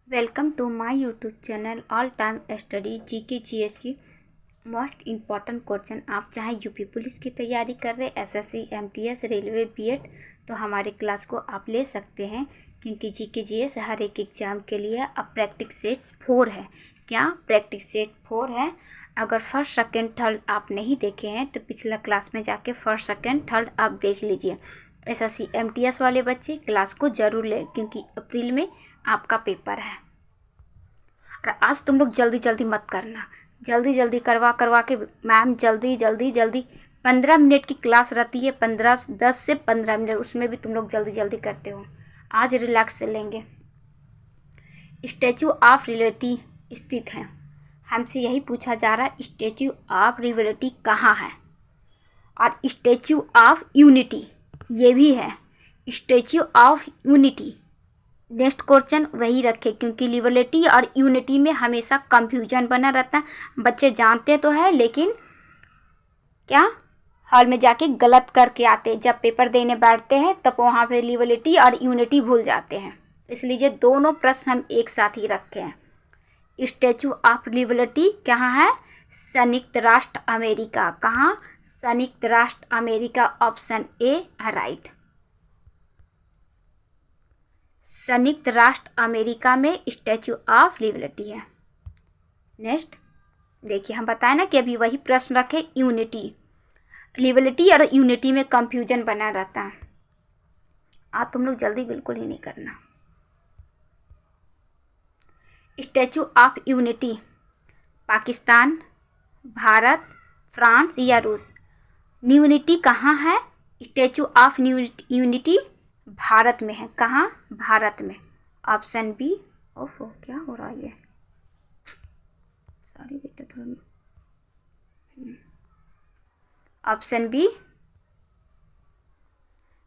Welcome to my YouTube channel all time study GK GS की most important question. आप चाहे UP police की तैयारी कर रहे, एसएससी, एमटीएस, रेलवे, बीएड, तो हमारे क्लास को आप ले सकते हैं, क्योंकि जीके जीएस हर एक एग्ज़ाम के लिए अब प्रैक्टिस सेट 4 है। क्या प्रैक्टिस सेट 4 है? अगर फर्स्ट सेकंड थर्ड आप नहीं देखे हैं तो पिछला क्लास में जाके फर्स्ट सेकंड थर्ड आप देख लीजिए। एसएससी एमटीएस वाले बच्चे क्लास को ज़रूर लें, क्योंकि अप्रैल में आपका पेपर है। और आज तुम लोग जल्दी जल्दी मत करना, जल्दी जल्दी करवा के मैम जल्दी जल्दी जल्दी 15 मिनट की क्लास रहती है, 10 से 15 मिनट, उसमें भी तुम लोग जल्दी जल्दी करते हो। आज रिलैक्स से लेंगे। स्टैचू ऑफ लिबर्टी स्थित है। हमसे यही पूछा जा रहा है, स्टैचू ऑफ लिबर्टी कहाँ है? और स्टैचू ऑफ यूनिटी ये भी है, statue of unity. Next question वही रखे, क्योंकि लिबर्टी और यूनिटी में हमेशा कंफ्यूजन बना रहता है। बच्चे जानते तो है, लेकिन क्या हॉल में जाके गलत करके आते, जब पेपर देने बैठते हैं तब वहाँ पे लिबर्टी और यूनिटी भूल जाते हैं। इसलिए दोनों प्रश्न हम एक साथ ही रखे हैं। स्टैचू ऑफ लिबर्टी कहाँ है? संयुक्त राष्ट्र अमेरिका। कहाँ? संयुक्त राष्ट्र अमेरिका। Option A right. संयुक्त राष्ट्र अमेरिका में स्टैचू ऑफ लिबर्टी है। नेक्स्ट देखिए, हम बताएं ना कि अभी वही प्रश्न रखे, यूनिटी। लिबर्टी और यूनिटी में कंफ्यूजन बना रहता है। आप तुम लोग जल्दी बिल्कुल ही नहीं करना। Statue of unity Pakistan, Bharat, France या रूस? यूनिटी कहाँ है? स्टैचू ऑफ यूनिटी भारत में है। कहाँ? भारत में। Option B. ओफो, क्या हो रहा है? सॉरी बेटा, थोड़ा ऑप्शन बी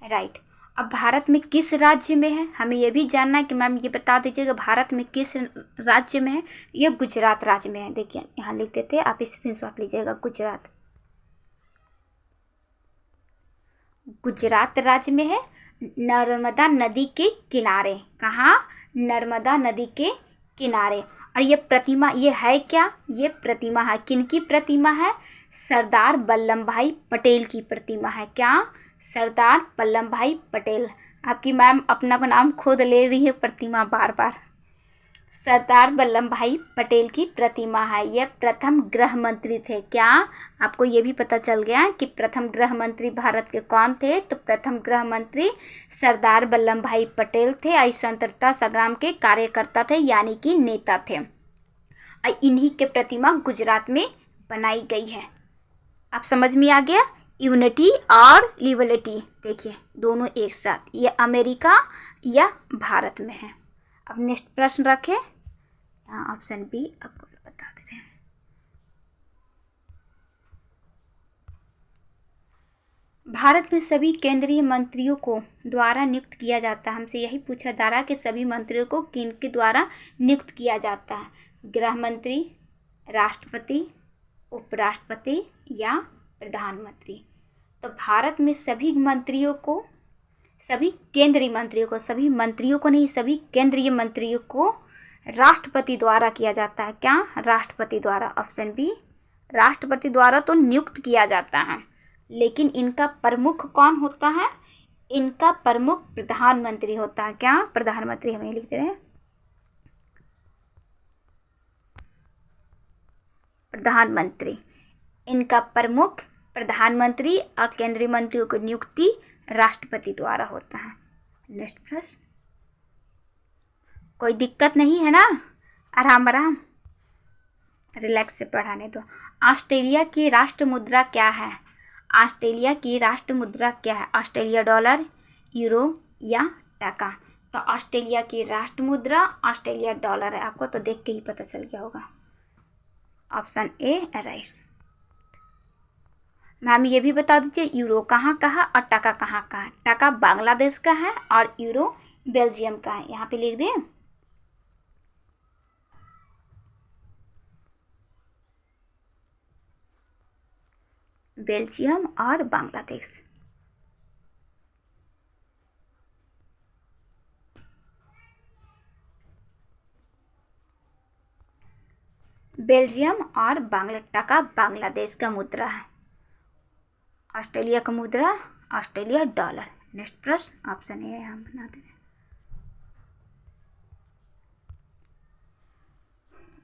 राइट। अब भारत में किस राज्य में है? हमें यह भी जानना है कि मैम ये बता दीजिएगा भारत में किस राज्य में है। ये गुजरात राज्य में है। देखिए यहाँ लिख देते हैं, आप स्क्रीनशॉट लीजिएगा। गुजरात, गुजरात राज्य में है, नर्मदा नदी के किनारे। कहाँ? नर्मदा नदी के किनारे। और ये प्रतिमा ये है क्या? ये प्रतिमा है, किनकी प्रतिमा है? सरदार वल्लभ भाई पटेल की प्रतिमा है। क्या? सरदार वल्लभ भाई पटेल। आपकी मैम अपना नाम खुद ले रही है प्रतिमा बार बार। सरदार वल्लभ भाई पटेल की प्रतिमा है। यह प्रथम गृह मंत्री थे। क्या आपको ये भी पता चल गया कि प्रथम गृह मंत्री भारत के कौन थे? तो प्रथम गृह मंत्री सरदार वल्लभ भाई पटेल थे। और स्वतंत्रता संग्राम के कार्यकर्ता थे, यानी कि नेता थे। और इन्हीं के प्रतिमा गुजरात में बनाई गई है। आप समझ में आ गया? यूनिटी और लिबर्टी, देखिए दोनों एक साथ। ये अमेरिका या भारत में है। अब नेक्स्ट प्रश्न रखें, यहाँ ऑप्शन बी आपको बता दे रहे हैं। भारत में सभी केंद्रीय मंत्रियों को द्वारा नियुक्त किया जाता है। हमसे यही पूछा जा रहा है कि सभी मंत्रियों को किन के द्वारा नियुक्त किया जाता है? गृह मंत्री, राष्ट्रपति, उपराष्ट्रपति या प्रधानमंत्री? तो भारत में सभी मंत्रियों को, सभी केंद्रीय मंत्रियों को, सभी मंत्रियों को नहीं, सभी केंद्रीय मंत्रियों को राष्ट्रपति द्वारा किया जाता है। क्या? राष्ट्रपति द्वारा। ऑप्शन बी राष्ट्रपति द्वारा तो नियुक्त किया जाता है, लेकिन इनका प्रमुख कौन होता है? इनका प्रमुख प्रधानमंत्री होता है। क्या? प्रधानमंत्री। हमें लिखते हैं प्रधानमंत्री। इनका प्रमुख प्रधानमंत्री और केंद्रीय मंत्रियों की नियुक्ति राष्ट्रपति द्वारा होता है। नेक्स्ट प्रश्न, कोई दिक्कत नहीं है ना? आराम आराम रिलैक्स से पढ़ाने दो। ऑस्ट्रेलिया की राष्ट्र मुद्रा क्या है? ऑस्ट्रेलिया की राष्ट्र मुद्रा क्या है? ऑस्ट्रेलिया डॉलर, यूरो या टका? तो ऑस्ट्रेलिया की राष्ट्र मुद्रा ऑस्ट्रेलिया डॉलर है। आपको तो देख के ही पता चल गया होगा। Option A right. मैम ये भी बता दीजिए, यूरो कहाँ का है और टका कहाँ का है? टका बांग्लादेश का है और यूरो बेल्जियम का है। यहाँ पे लिख दें, बेल्जियम और बांग्लादेश। बेल्जियम और टका बांग्लादेश का मुद्रा है। ऑस्ट्रेलिया का मुद्रा ऑस्ट्रेलिया डॉलर। नेक्स्ट प्रश्न ऑप्शन ए हम बना दें।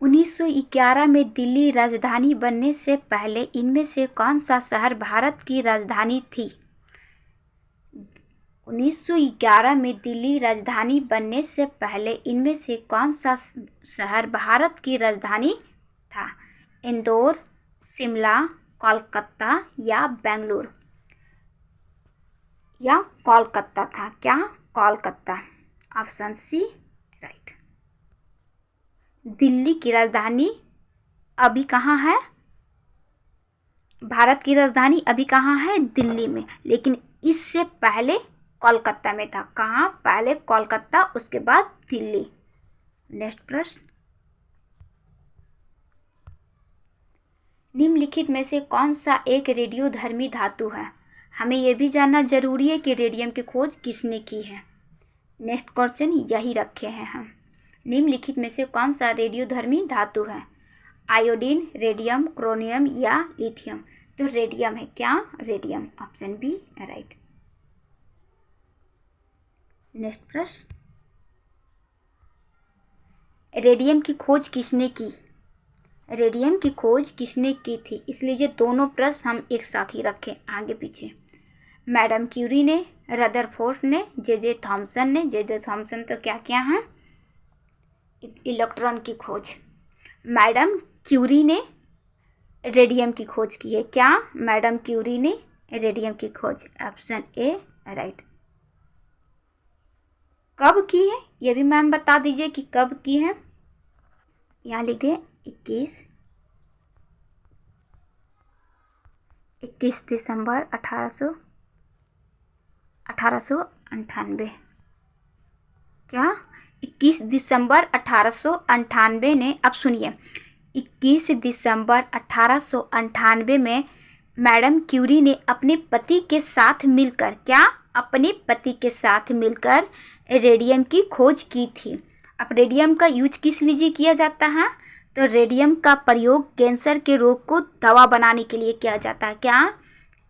1911 में दिल्ली राजधानी बनने से पहले इनमें से कौन सा शहर भारत की राजधानी थी? 1911 में दिल्ली राजधानी बनने से पहले इनमें से कौन सा शहर भारत की राजधानी था? इंदौर, शिमला, कोलकाता या बेंगलुरु? या कोलकाता था। क्या? Kolkata. Option C right. Delhi की राजधानी अभी कहाँ है? भारत की राजधानी अभी कहाँ है? दिल्ली में, लेकिन इससे पहले कोलकाता में था। कहाँ? पहले कोलकाता, उसके बाद दिल्ली। नेक्स्ट प्रश्न, निम्नलिखित में से कौन सा एक रेडियोधर्मी धातु है? हमें यह भी जानना जरूरी है कि रेडियम की खोज किसने की है। नेक्स्ट क्वेश्चन यही रखे हैं हम। निम्नलिखित में से कौन सा रेडियोधर्मी धातु है? आयोडीन, रेडियम, क्रोमियम या लिथियम? तो रेडियम है। क्या? Radium. Option B right. Next प्रश्न, रेडियम की खोज किसने की? रेडियम की खोज किसने की थी? इसलिए ये दोनों प्रश्न हम एक साथ ही रखें, आगे पीछे। मैडम क्यूरी ने, रदरफोर्ड ने, जे थॉमसन ने। जे थॉमसन तो क्या क्या है? इलेक्ट्रॉन की खोज। मैडम क्यूरी ने रेडियम की खोज की है। क्या? मैडम क्यूरी ने रेडियम की खोज। Option A right. कब की है ये भी मैम बता दीजिए कि कब की है। यहाँ लिख दे 21 दिसंबर 1898। क्या? 21 दिसंबर 1898 ने, अब सुनिए, 21 दिसंबर 1898 में मैडम क्यूरी ने अपने पति के साथ मिलकर, क्या? अपने पति के साथ मिलकर रेडियम की खोज की थी। अब रेडियम का यूज किस लिए किया जाता है? तो रेडियम का प्रयोग कैंसर के रोग को दवा बनाने के लिए किया जाता है। क्या?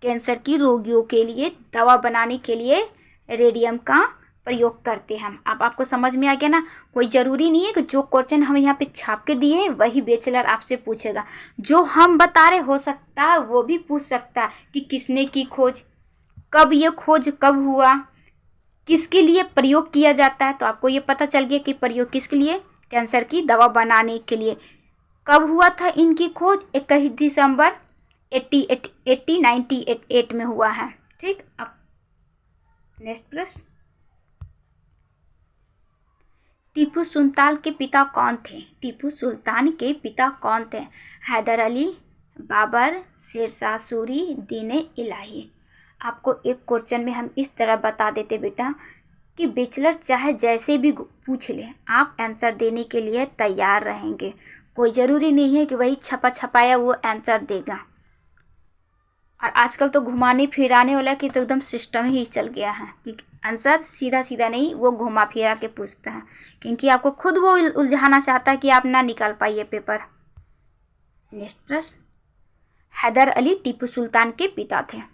कैंसर की रोगियों के लिए दवा बनाने के लिए रेडियम का प्रयोग करते हैं हम। अब आपको समझ में आ गया ना। कोई ज़रूरी नहीं है कि जो क्वेश्चन हम यहाँ पे छाप के दिए वही बैचलर आपसे पूछेगा। जो हम बता रहे हो सकता है वो भी पूछ सकता है कि किसने की खोज, कब ये खोज कब हुआ, किसके लिए प्रयोग किया जाता है। तो आपको ये पता चल गया कि प्रयोग किसके लिए? कैंसर की दवा बनाने के लिए। कब हुआ था इनकी खोज? 21 दिसंबर 1898 में हुआ है। ठीक। अब नेक्स्ट प्रश्न, टीपू सुल्तान के पिता कौन थे? टीपू सुल्तान के पिता कौन थे? हैदर अली, बाबर, शेरशाह सूरी, दीन इलाही? आपको एक क्वेश्चन में हम इस तरह बता देते बेटा कि बैचलर चाहे जैसे भी पूछ ले, आप आंसर देने के लिए तैयार रहेंगे। कोई ज़रूरी नहीं है कि वही छपा छपाया वो आंसर देगा। और आजकल तो घुमाने फिराने वाला की तो एकदम सिस्टम ही चल गया है कि आंसर सीधा सीधा नहीं, वो घुमा फिरा के पूछता है, क्योंकि आपको खुद वो उलझाना चाहता है कि आप ना निकाल पाइए पेपर। नेक्स्ट प्रश्न, हैदर अली टीपू सुल्तान के पिता थे।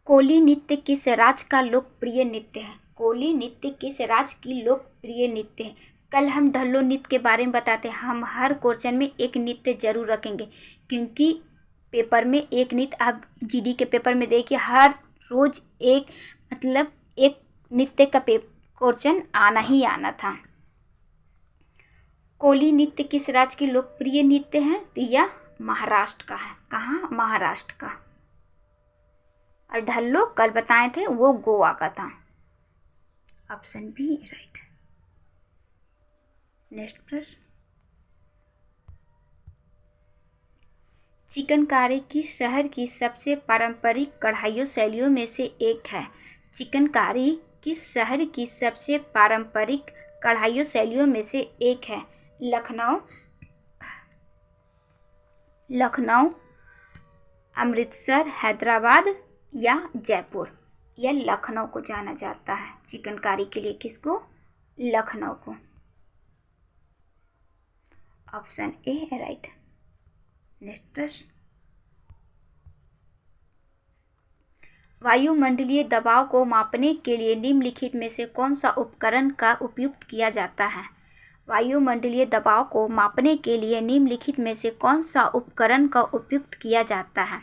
कोली नृत्य किस राज्य का लोकप्रिय नृत्य है? कोली नृत्य किस राज्य की लोकप्रिय नृत्य है? कल हम ढल्लो नृत्य के बारे में बताते हैं। हम हर क्वेश्चन में एक नृत्य जरूर रखेंगे, क्योंकि पेपर में एक नृत्य, आप जीडी के पेपर में देखिए हर रोज एक मतलब एक नृत्य का क्वेश्चन आना ही आना था। कोली नृत्य किस राज्य की लोकप्रिय नृत्य है? तो यह महाराष्ट्र का है। कहाँ? महाराष्ट्र का। और ढल्लो कल बताए थे वो गोवा का था। Option B right. नेक्स्ट प्रश्न, चिकनकारी की शहर की सबसे पारंपरिक कढ़ाई शैलियों में से एक है। चिकनकारी की शहर की सबसे पारंपरिक कढ़ाई शैलियों में से एक है। लखनऊ, अमृतसर, हैदराबाद या जयपुर? या लखनऊ को जाना जाता है चिकनकारी के लिए। किसको? लखनऊ को। ऑप्शन ए है राइट। नेक्स्ट प्रश्न, वायुमंडलीय दबाव को मापने के लिए निम्नलिखित में से कौन सा उपकरण का उपयोग किया जाता है? वायुमंडलीय दबाव को मापने के लिए निम्नलिखित में से कौन सा उपकरण का उपयोग किया जाता है?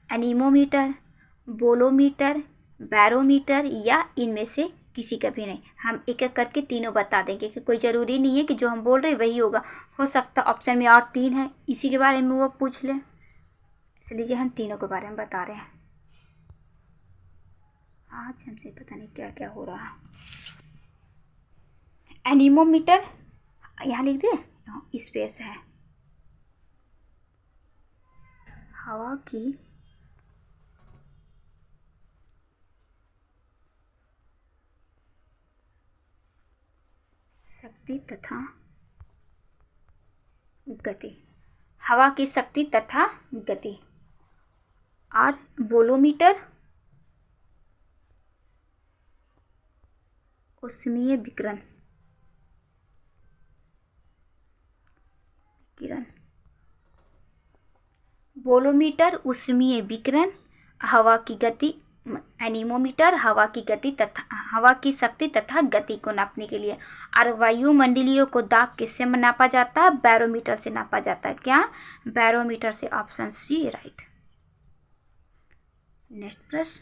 एनीमोमीटर, बोलोमीटर, बैरोमीटर या इनमें से किसी का भी नहीं। हम एक एक करके तीनों बता देंगे कि कोई ज़रूरी नहीं है कि जो हम बोल रहे वही होगा, हो सकता ऑप्शन में और 3 है इसी के बारे में वो पूछ लें, इसलिए हम तीनों के बारे में बता रहे हैं। आज हमसे पता नहीं क्या क्या हो रहा है। एनीमोमीटर यहाँ लिख दे, स्पेस है। हवा की शक्ति तथा गति, हवा की शक्ति तथा गति। और बोलोमीटर ऊष्मीय विकिरण, बोलोमीटर ऊष्मीय विकिरण, हवा की गति, एनीमोमीटर हवा की गति तथा हवा की शक्ति तथा गति को नापने के लिए। और वायुमंडलीय को दाब किससे नापा जाता है? बैरोमीटर से नापा जाता है। क्या? बैरोमीटर से, ऑप्शन सी राइट। नेक्स्ट प्रश्न,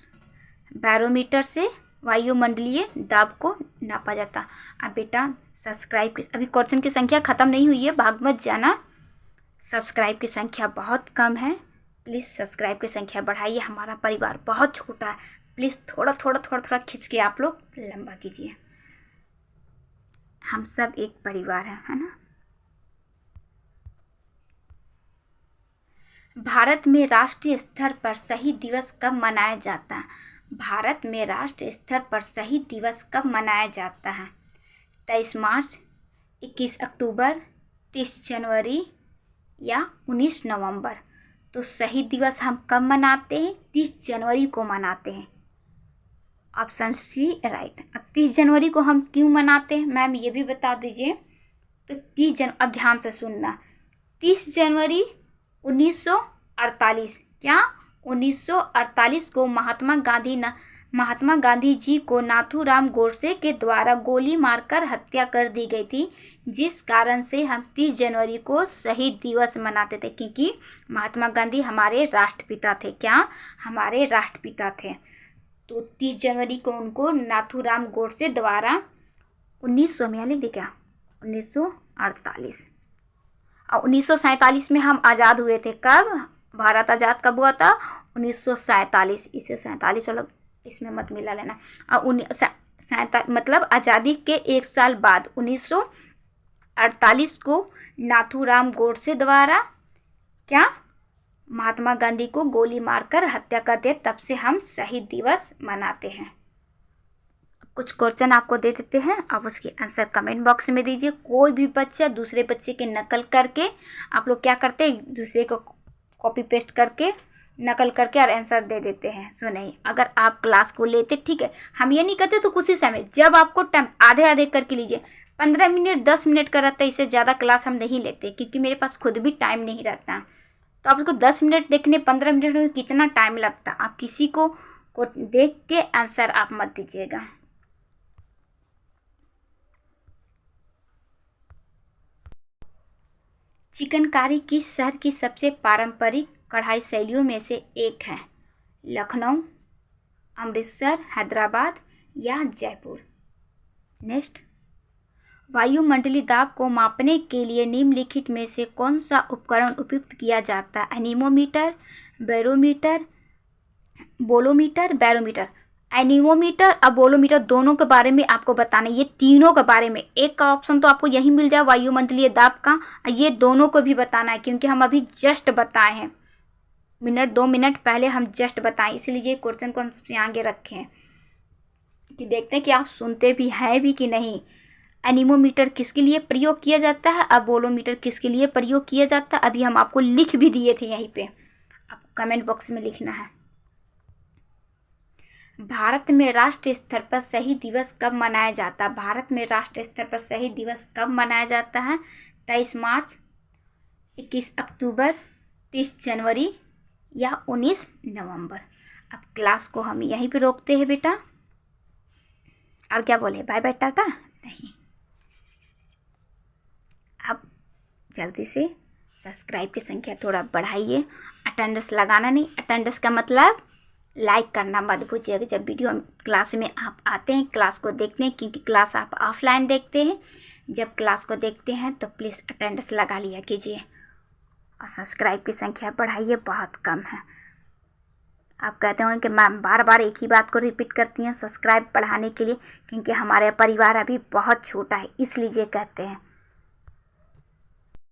बैरोमीटर से वायुमंडलीय दाब को नापा जाता। अब बेटा सब्सक्राइब की, अभी क्वेश्चन की संख्या खत्म नहीं हुई है, भाग मत जाना। सब्सक्राइब की संख्या बहुत कम है, प्लीज़ सब्सक्राइब की संख्या बढ़ाइए। हमारा परिवार बहुत छोटा है, प्लीज़ थोड़ा थोड़ा खींच के आप लोग लंबा कीजिए। हम सब एक परिवार है ना। भारत में राष्ट्रीय स्तर पर शहीद दिवस कब मनाया जाता है? भारत में राष्ट्रीय स्तर पर शहीद दिवस कब मनाया जाता है? 23 मार्च, 21 अक्टूबर, 30 जनवरी या 19 नवंबर। तो शहीद दिवस हम कब मनाते हैं? 30 जनवरी को मनाते हैं, ऑप्शन सी राइट। अब 30 जनवरी को हम क्यों मनाते हैं मैम ये भी बता दीजिए। तो 30 अब ध्यान से सुनना, 30 जनवरी 1948, क्या 1948 को महात्मा गांधी जी को नाथूराम गोडसे के द्वारा गोली मारकर हत्या कर दी गई थी, जिस कारण से हम 30 जनवरी को शहीद दिवस मनाते थे, क्योंकि महात्मा गांधी हमारे राष्ट्रपिता थे। क्या? हमारे राष्ट्रपिता थे। तो 30 जनवरी को उनको नाथूराम गोडसे द्वारा 1900 में लिख दे क्या 1948 और 1947 में हम आज़ाद हुए थे। कब भारत आज़ाद कब हुआ था? 1947। इसे 47 अलग इसमें मत मिला लेना। और मतलब आज़ादी के 1 साल बाद 1948 को नाथूराम गोडसे द्वारा क्या महात्मा गांधी को गोली मारकर हत्या कर दिया, तब से हम शहीद दिवस मनाते हैं। कुछ क्वेश्चन आपको दे देते हैं, आप उसके आंसर कमेंट बॉक्स में दीजिए। कोई भी बच्चा दूसरे बच्चे की नकल करके, आप लोग क्या करते हैं दूसरे को कॉपी पेस्ट करके नकल करके और आंसर दे देते हैं। सो नहीं, अगर आप क्लास को लेते, ठीक है, हम ये नहीं कहते तो कुछ ही समय, जब आपको टाइम आधे आधे करके लीजिए, 15 मिनट 10 मिनट का रहता है, इससे ज़्यादा क्लास हम नहीं लेते, क्योंकि मेरे पास खुद भी टाइम नहीं रहता। तो आप उसको 10 मिनट देखने 15 मिनट में कितना टाइम लगता, आप किसी को देख के आंसर आप मत दीजिएगा। चिकनकारी किस शहर की सबसे पारंपरिक कढ़ाई शैलियों में से एक है? लखनऊ, अमृतसर, हैदराबाद या जयपुर। नेक्स्ट, वायुमंडलीय दाब को मापने के लिए निम्नलिखित में से कौन सा उपकरण उपयुक्त किया जाता है? Anemometer, barometer, bolometer, barometer. Anemometer और बोलोमीटर दोनों के बारे में आपको बताना, ये तीनों के बारे में। एक का ऑप्शन तो आपको यही मिल जाए वायुमंडलीय दाब का, ये दोनों को भी बताना है, क्योंकि हम अभी जस्ट बताए हैं, मिनट 2 मिनट पहले हम जस्ट बताएं, इसलिए ये क्वेश्चन को हम सबसे आगे रखे हैं कि देखते हैं कि आप सुनते भी हैं भी कि नहीं। एनीमोमीटर किसके लिए प्रयोग किया जाता है और बोलोमीटर किसके लिए प्रयोग किया जाता है, अभी हम आपको लिख भी दिए थे यहीं पे, आप कमेंट बॉक्स में लिखना है। भारत में राष्ट्रीय स्तर पर शहीद दिवस कब मनाया जाता है? भारत में राष्ट्रीय स्तर पर शहीद दिवस कब मनाया जाता है? 23 मार्च, 21 अक्टूबर, 30 जनवरी या 19 नवंबर। अब क्लास को हम यहीं पे रोकते हैं बेटा। और क्या बोले, बाय बाय टाटा? नहीं, अब जल्दी से सब्सक्राइब की संख्या थोड़ा बढ़ाइए। अटेंडेंस लगाना नहीं, अटेंडेंस का मतलब लाइक करना मत भूलिएगा जब वीडियो क्लास में आप आते हैं, क्लास को देखते हैं, क्योंकि क्लास आप ऑफलाइन देखते हैं। जब क्लास को देखते हैं तो प्लीज़ अटेंडेंस लगा लिया कीजिए और सब्सक्राइब की संख्या बढ़ाइए, बहुत कम है। आप कहते होंगे कि मैम बार बार एक ही बात को रिपीट करती हैं सब्सक्राइब बढ़ाने के लिए, क्योंकि हमारे परिवार अभी बहुत छोटा है, इसलिए कहते हैं।